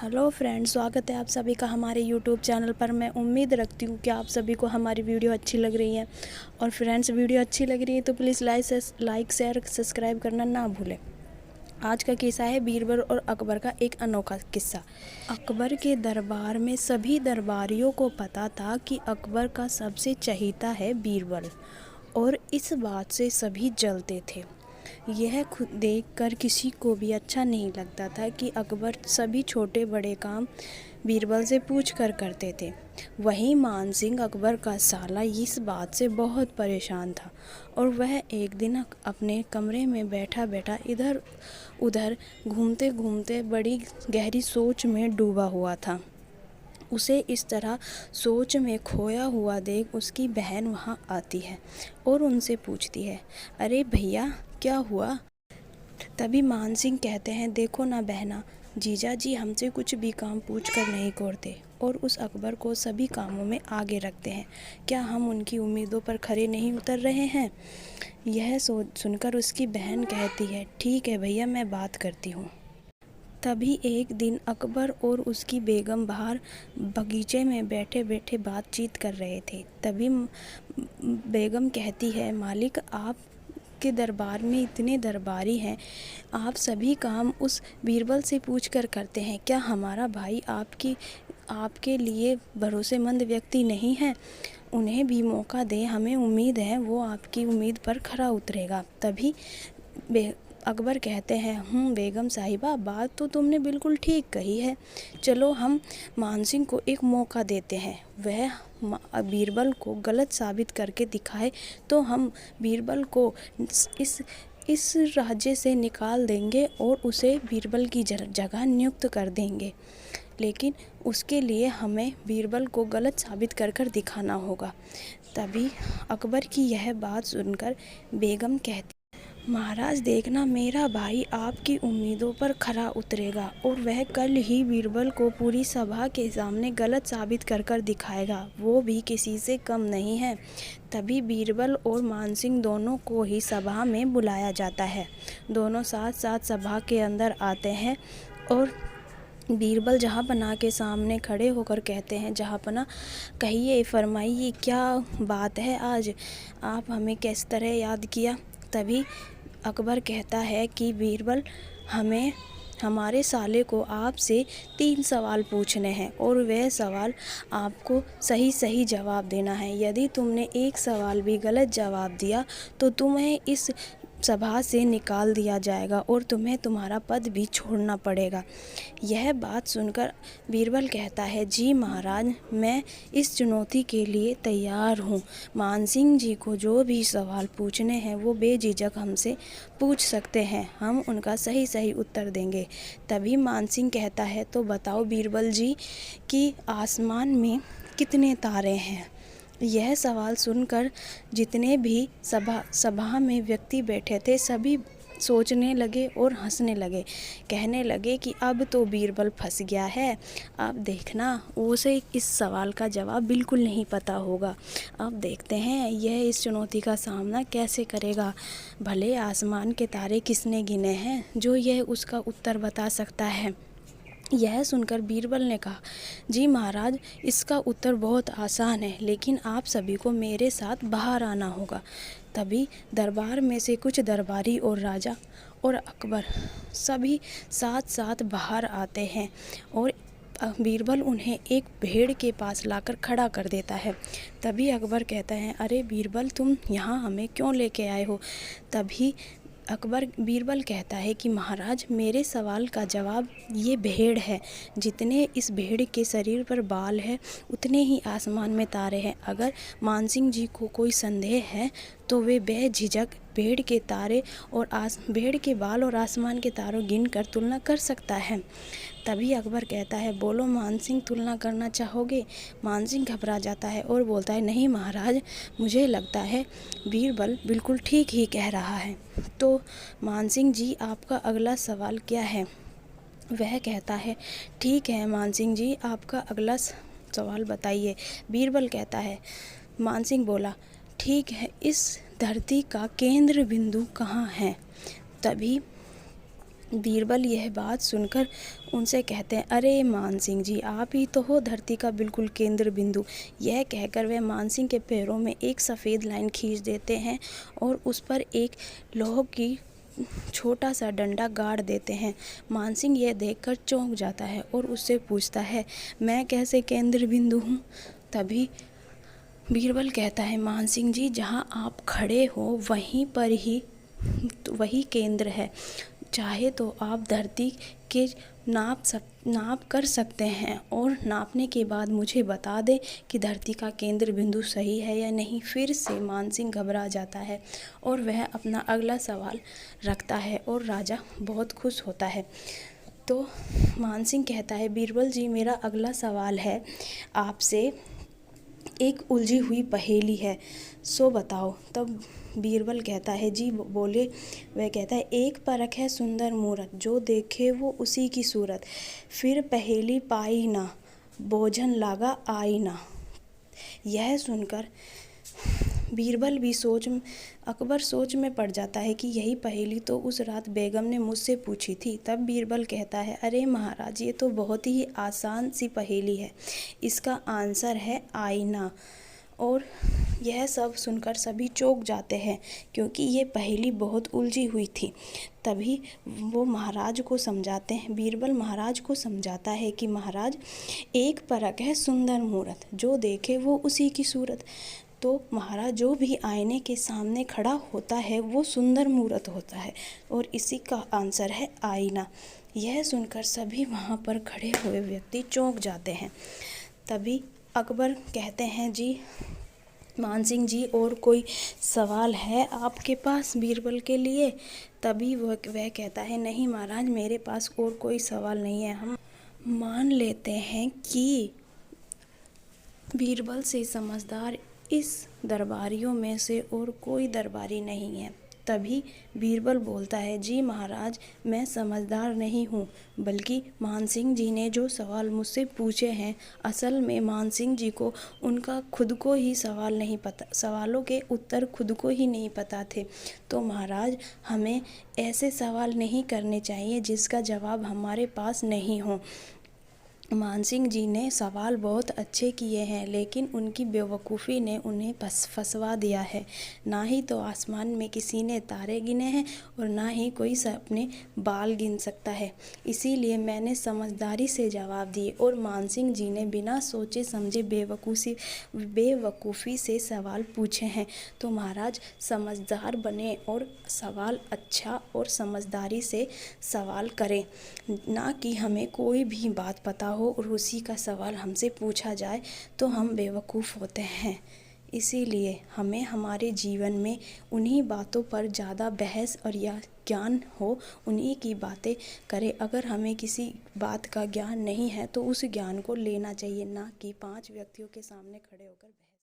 Hello friends, स्वागत है आप सभी का हमारे यूट्यूब चैनल पर। मैं उम्मीद रखती हूँ कि आप सभी को हमारी वीडियो अच्छी लग रही है। और फ्रेंड्स, वीडियो अच्छी लग रही है तो प्लीज़ लाइक शेयर सब्सक्राइब करना ना भूलें। आज का किस्सा है बीरबल और अकबर का एक अनोखा किस्सा। अकबर के दरबार में सभी दरबारियों को पता था कि अकबर का सबसे चहीता है बीरबल, और इस बात से सभी जलते थे। यह खुद देखकर किसी को भी अच्छा नहीं लगता था कि अकबर सभी छोटे बड़े काम बीरबल से पूछ कर करते थे। वहीं मान सिंह, अकबर का साला, इस बात से बहुत परेशान था और वह एक दिन अपने कमरे में बैठा बैठा इधर उधर घूमते घूमते बड़ी गहरी सोच में डूबा हुआ था। उसे इस तरह सोच में खोया हुआ देख उसकी बहन वहाँ आती है और उनसे पूछती है, अरे भैया क्या हुआ? तभी मान सिंह कहते हैं, देखो ना बहना, जीजा जी हमसे कुछ भी काम पूछ कर नहीं करते और उस अकबर को सभी कामों में आगे रखते हैं। क्या हम उनकी उम्मीदों पर खरे नहीं उतर रहे हैं? यह सुनकर उसकी बहन कहती है, ठीक है भैया, मैं बात करती हूँ। तभी एक दिन अकबर और उसकी बेगम बाहर बगीचे में बैठे बैठे बातचीत कर रहे थे। तभी बेगम कहती है, मालिक, आप के दरबार में इतने दरबारी हैं, आप सभी काम उस बीरबल से पूछ कर करते हैं। क्या हमारा भाई आपके लिए भरोसेमंद व्यक्ति नहीं है? उन्हें भी मौका दें, हमें उम्मीद है वो आपकी उम्मीद पर खरा उतरेगा। तभी अकबर कहते हैं, बेगम साहिबा, बात तो तुमने बिल्कुल ठीक कही है। चलो हम मान सिंह को एक मौका देते हैं। वह बीरबल को गलत साबित करके दिखाए तो हम बीरबल को इस राज्य से निकाल देंगे और उसे बीरबल की जगह नियुक्त कर देंगे। लेकिन उसके लिए हमें बीरबल को गलत साबित कर दिखाना होगा। तभी अकबर की यह बात सुनकर बेगम कहती, महाराज देखना, मेरा भाई आपकी उम्मीदों पर खरा उतरेगा और वह कल ही बीरबल को पूरी सभा के सामने गलत साबित कर दिखाएगा। वो भी किसी से कम नहीं है। तभी बीरबल और मान सिंह दोनों को ही सभा में बुलाया जाता है। दोनों साथ साथ सभा के अंदर आते हैं और बीरबल जहाँपनाह के सामने खड़े होकर कहते हैं, जहाँपनाह, कहिए, फरमाइए, क्या बात है, आज आप हमें किस तरह याद किया? तभी अकबर कहता है कि बीरबल, हमें हमारे साले को आपसे 3 सवाल पूछने हैं और वह सवाल आपको सही सही जवाब देना है। यदि तुमने एक सवाल भी गलत जवाब दिया तो तुम्हें इस सभा से निकाल दिया जाएगा और तुम्हें तुम्हारा पद भी छोड़ना पड़ेगा। यह बात सुनकर बीरबल कहता है, जी महाराज, मैं इस चुनौती के लिए तैयार हूँ। मान सिंह जी को जो भी सवाल पूछने हैं वो बेझिझक हमसे पूछ सकते हैं, हम उनका सही सही उत्तर देंगे। तभी मान सिंह कहता है, तो बताओ बीरबल जी कि आसमान में कितने तारे हैं? यह सवाल सुनकर जितने भी सभा में व्यक्ति बैठे थे सभी सोचने लगे और हंसने लगे। कहने लगे कि अब तो बीरबल फंस गया है। अब देखना, उसे इस सवाल का जवाब बिल्कुल नहीं पता होगा। अब देखते हैं यह इस चुनौती का सामना कैसे करेगा। भले आसमान के तारे किसने गिने हैं जो यह उसका उत्तर बता सकता है। यह सुनकर बीरबल ने कहा, जी महाराज, इसका उत्तर बहुत आसान है, लेकिन आप सभी को मेरे साथ बाहर आना होगा। तभी दरबार में से कुछ दरबारी और राजा और अकबर सभी साथ साथ बाहर आते हैं और बीरबल उन्हें एक भेड़ के पास लाकर खड़ा कर देता है। तभी अकबर कहता है, अरे बीरबल, तुम यहाँ हमें क्यों लेके आए हो? तभी बीरबल कहता है कि महाराज, मेरे सवाल का जवाब ये भेड़ है। जितने इस भेड़ के शरीर पर बाल है उतने ही आसमान में तारे हैं। अगर मान सिंह जी को कोई संदेह है तो वे बेझिझक भेड़ के बाल और आसमान के तारों गिनकर तुलना कर सकता है। तभी अकबर कहता है, बोलो मान सिंह, तुलना करना चाहोगे? मान सिंह घबरा जाता है और बोलता है, नहीं महाराज, मुझे लगता है बीरबल बिल्कुल ठीक ही कह रहा है। तो मान सिंह जी, आपका अगला सवाल क्या है? वह कहता है, ठीक है मान सिंह जी, आपका अगला सवाल बताइए। बीरबल कहता है, मान सिंह बोला, ठीक है, इस धरती का केंद्र बिंदु कहाँ है? तभी बीरबल यह बात सुनकर उनसे कहते हैं, अरे मान सिंह जी, आप ही तो हो धरती का बिल्कुल केंद्र बिंदु। यह कहकर वे मान सिंह के पैरों में एक सफ़ेद लाइन खींच देते हैं और उस पर एक लोह की छोटा सा डंडा गाड़ देते हैं। मान सिंह यह देखकर चौंक जाता है और उससे पूछता है, मैं कैसे केंद्र बिंदु हूँ? तभी बीरबल कहता है, मान सिंह जी, जहाँ आप खड़े हो वहीं पर ही वही केंद्र है। चाहे तो आप धरती के नाप कर सकते हैं और नापने के बाद मुझे बता दें कि धरती का केंद्र बिंदु सही है या नहीं। फिर से मान सिंह घबरा जाता है और वह अपना अगला सवाल रखता है और राजा बहुत खुश होता है। तो मान सिंह कहता है, बीरबल जी, मेरा अगला सवाल है आपसे, एक उलझी हुई पहेली है, सो बताओ। तब बीरबल कहता है, जी बोले। वह कहता है, एक परख है सुंदर मूरत, जो देखे वो उसी की सूरत, फिर पहेली पाई ना, बोझन लागा आई ना। यह सुनकर बीरबल भी अकबर सोच में पड़ जाता है कि यही पहेली तो उस रात बेगम ने मुझसे पूछी थी। तब बीरबल कहता है, अरे महाराज, ये तो बहुत ही आसान सी पहेली है, इसका आंसर है आईना। और यह सब सुनकर सभी चौंक जाते हैं क्योंकि ये पहेली बहुत उलझी हुई थी। तभी वो महाराज को समझाते हैं, बीरबल महाराज को समझाता है कि महाराज, एक परख है सुंदर मूरत, जो देखे वो उसी की सूरत। तो महाराज, जो भी आईने के सामने खड़ा होता है वो सुंदर मूरत होता है और इसी का आंसर है आईना। यह सुनकर सभी वहाँ पर खड़े हुए व्यक्ति चौंक जाते हैं। तभी अकबर कहते हैं, जी मान सिंह जी, और कोई सवाल है आपके पास बीरबल के लिए? तभी वह कहता है, नहीं महाराज, मेरे पास और कोई सवाल नहीं है। हम मान लेते हैं कि बीरबल से समझदार इस दरबारियों में से और कोई दरबारी नहीं है। तभी बीरबल बोलता है, जी महाराज, मैं समझदार नहीं हूँ, बल्कि मान सिंह जी ने जो सवाल मुझसे पूछे हैं, असल में मान सिंह जी को उनका खुद को ही सवालों के उत्तर खुद को ही नहीं पता थे। तो महाराज, हमें ऐसे सवाल नहीं करने चाहिए जिसका जवाब हमारे पास नहीं हो। मान सिंह जी ने सवाल बहुत अच्छे किए हैं, लेकिन उनकी बेवकूफ़ी ने उन्हें फंसवा दिया है। ना ही तो आसमान में किसी ने तारे गिने हैं और ना ही कोई अपने बाल गिन सकता है। इसीलिए मैंने समझदारी से जवाब दिए और मान सिंह जी ने बिना सोचे समझे बेवकूफ़ी से सवाल पूछे हैं। तो महाराज, समझदार बने और सवाल अच्छा और समझदारी से सवाल करें, ना कि हमें कोई भी बात पता हो और उसी का सवाल हमसे पूछा जाए तो हम बेवकूफ़ होते हैं। इसीलिए हमें हमारे जीवन में उन्हीं बातों पर ज़्यादा बहस और या ज्ञान हो, उन्हीं की बातें करें। अगर हमें किसी बात का ज्ञान नहीं है तो उस ज्ञान को लेना चाहिए, ना कि 5 व्यक्तियों के सामने खड़े होकर